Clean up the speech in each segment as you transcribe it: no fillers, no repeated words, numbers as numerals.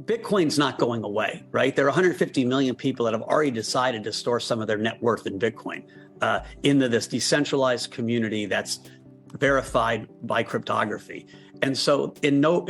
Bitcoin's not going away, right? There are 150 million people that have already decided to store some of their net worth in Bitcoin into this decentralized community that's verified by cryptography. And so in no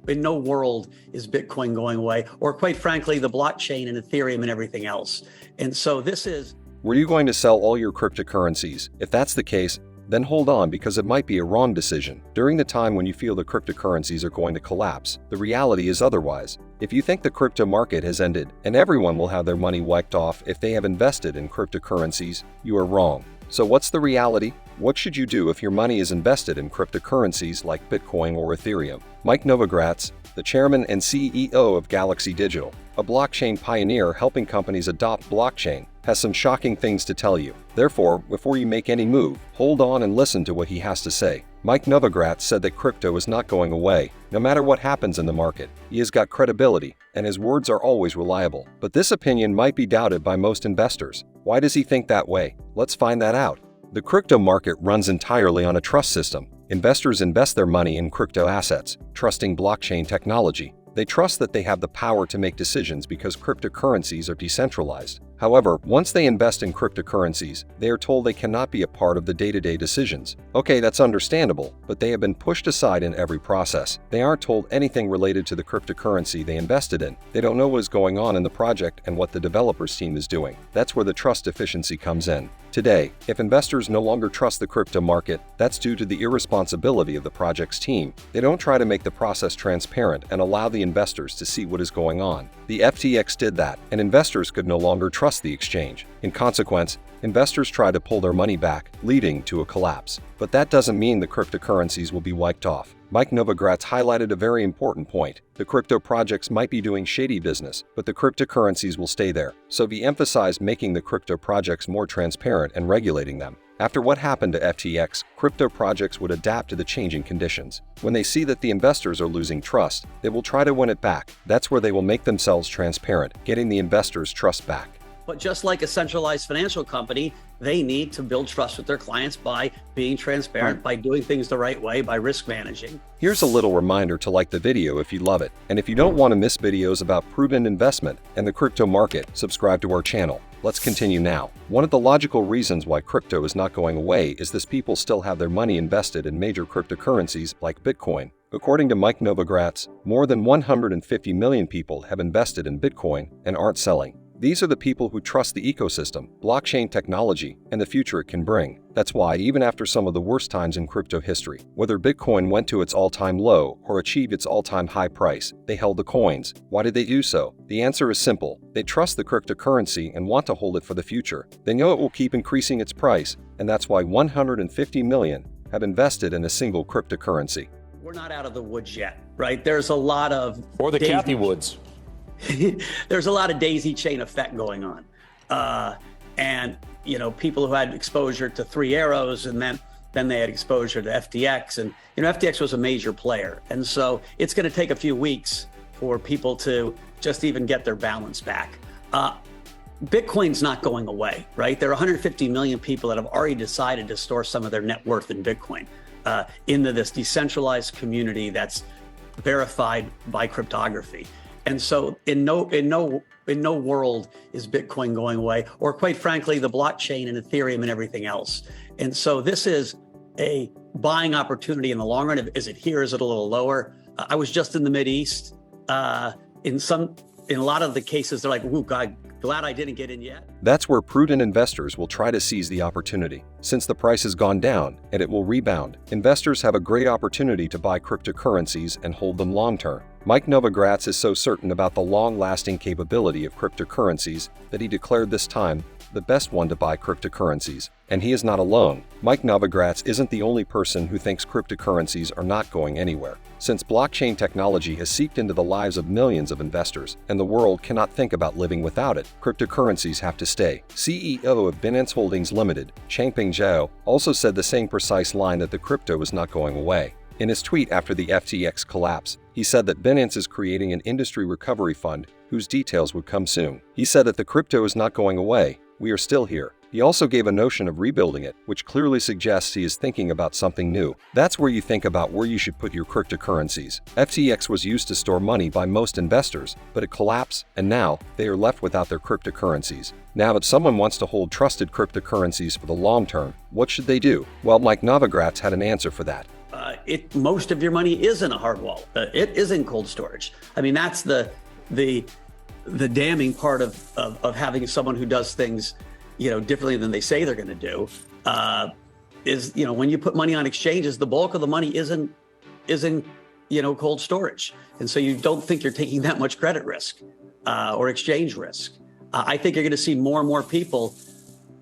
world is Bitcoin going away, or quite frankly, the blockchain and Ethereum and everything else. And so this is... Were you going to sell all your cryptocurrencies? If that's the case, then hold on, because it might be a wrong decision. During the time when you feel the cryptocurrencies are going to collapse, the reality is otherwise. If you think the crypto market has ended and everyone will have their money wiped off if they have invested in cryptocurrencies, you are wrong. So what's the reality? What should you do if your money is invested in cryptocurrencies like Bitcoin or Ethereum? Mike Novogratz, the chairman and CEO of Galaxy Digital, a blockchain pioneer helping companies adopt blockchain, has some shocking things to tell you. Therefore, before you make any move, hold on and listen to what he has to say. Mike Novogratz said that crypto is not going away, no matter what happens in the market. He has got credibility, and his words are always reliable. But this opinion might be doubted by most investors. Why does he think that way? Let's find that out. The crypto market runs entirely on a trust system. Investors invest their money in crypto assets, trusting blockchain technology. They trust that they have the power to make decisions because cryptocurrencies are decentralized. However, once they invest in cryptocurrencies, they are told they cannot be a part of the day-to-day decisions. Okay, that's understandable, but they have been pushed aside in every process. They aren't told anything related to the cryptocurrency they invested in. They don't know what is going on in the project and what the developers team is doing. That's where the trust deficiency comes in. Today, if investors no longer trust the crypto market, that's due to the irresponsibility of the project's team. They don't try to make the process transparent and allow the investors to see what is going on. The FTX did that, and investors could no longer trust the exchange. In consequence, investors try to pull their money back, leading to a collapse. But that doesn't mean the cryptocurrencies will be wiped off. Mike Novogratz highlighted a very important point. The crypto projects might be doing shady business, but the cryptocurrencies will stay there. So he emphasized making the crypto projects more transparent and regulating them. After what happened to FTX, crypto projects would adapt to the changing conditions. When they see that the investors are losing trust, they will try to win it back. That's where they will make themselves transparent, getting the investors' trust back. But just like a centralized financial company, they need to build trust with their clients by being transparent, by doing things the right way, by risk managing. Here's a little reminder to like the video if you love it. And if you don't want to miss videos about prudent investment and the crypto market, subscribe to our channel. Let's continue now. One of the logical reasons why crypto is not going away is this: people still have their money invested in major cryptocurrencies like Bitcoin. According to Mike Novogratz, more than 150 million people have invested in Bitcoin and aren't selling. These are the people who trust the ecosystem, blockchain technology, and the future it can bring. That's why, even after some of the worst times in crypto history, whether Bitcoin went to its all-time low or achieved its all-time high price, they held the coins. Why did they do so? The answer is simple. They trust the cryptocurrency and want to hold it for the future. They know it will keep increasing its price, and that's why 150 million have invested in a single cryptocurrency. We're not out of the woods yet, right? There's a lot of... Or the Kathy Woods. There's a lot of daisy chain effect going on. And, you know, people who had exposure to Three Arrows, and then they had exposure to FTX. And, you know, FTX was a major player. And so it's going to take a few weeks for people to just even get their balance back. Bitcoin's not going away, right? There are 150 million people that have already decided to store some of their net worth in Bitcoin into this decentralized community that's verified by cryptography. And so in no world is Bitcoin going away, or quite frankly, the blockchain and Ethereum and everything else. And so this is a buying opportunity in the long run. Is it here? Is it a little lower? I was just in the Mideast. In a lot of the cases, they're like, "Ooh, God, glad I didn't get in yet." That's where prudent investors will try to seize the opportunity. Since the price has gone down and it will rebound, investors have a great opportunity to buy cryptocurrencies and hold them long-term. Mike Novogratz is so certain about the long-lasting capability of cryptocurrencies that he declared this time the best one to buy cryptocurrencies. And he is not alone. Mike Novogratz isn't the only person who thinks cryptocurrencies are not going anywhere. Since blockchain technology has seeped into the lives of millions of investors, and the world cannot think about living without it, cryptocurrencies have to stay. CEO of Binance Holdings Limited, Changpeng Zhao, also said the same precise line that the crypto is not going away. In his tweet after the FTX collapse, he said that Binance is creating an industry recovery fund whose details would come soon. He said that the crypto is not going away. We are still here. He also gave a notion of rebuilding it, which clearly suggests he is thinking about something new. That's where you think about where you should put your cryptocurrencies. FTX was used to store money by most investors, but it collapsed, and now they are left without their cryptocurrencies. Now, if someone wants to hold trusted cryptocurrencies for the long term, what should they do? Well, Mike Novogratz had an answer for that. Most of your money is in a hard wallet. It is in cold storage. I mean, that's the damning part of having someone who does things, differently than they say they're going to do. Is when you put money on exchanges, the bulk of the money is in cold storage, and so you don't think you're taking that much credit risk or exchange risk. I think you're going to see more and more people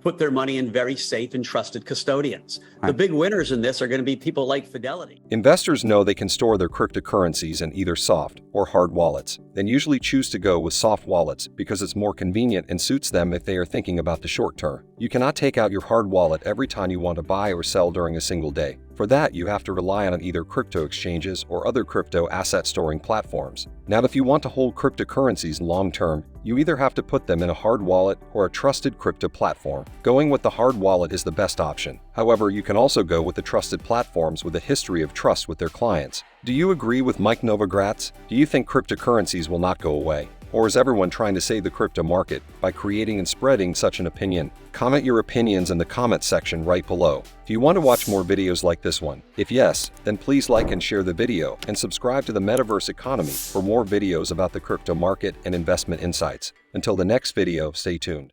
put their money in very safe and trusted custodians. The big winners in this are going to be people like Fidelity. Investors know they can store their cryptocurrencies in either soft or hard wallets, then usually choose to go with soft wallets because it's more convenient and suits them if they are thinking about the short term. You cannot take out your hard wallet every time you want to buy or sell during a single day. For that, you have to rely on either crypto exchanges or other crypto asset storing platforms. Now, if you want to hold cryptocurrencies long term, you either have to put them in a hard wallet or a trusted crypto platform. Going with the hard wallet is the best option. However, you can also go with the trusted platforms with a history of trust with their clients. Do you agree with Mike Novogratz? Do you think cryptocurrencies will not go away? Or is everyone trying to save the crypto market by creating and spreading such an opinion? Comment your opinions in the comment section right below. Do you want to watch more videos like this one? If yes, then please like and share the video and subscribe to the Metaverse Economy for more videos about the crypto market and investment insights. Until the next video, stay tuned.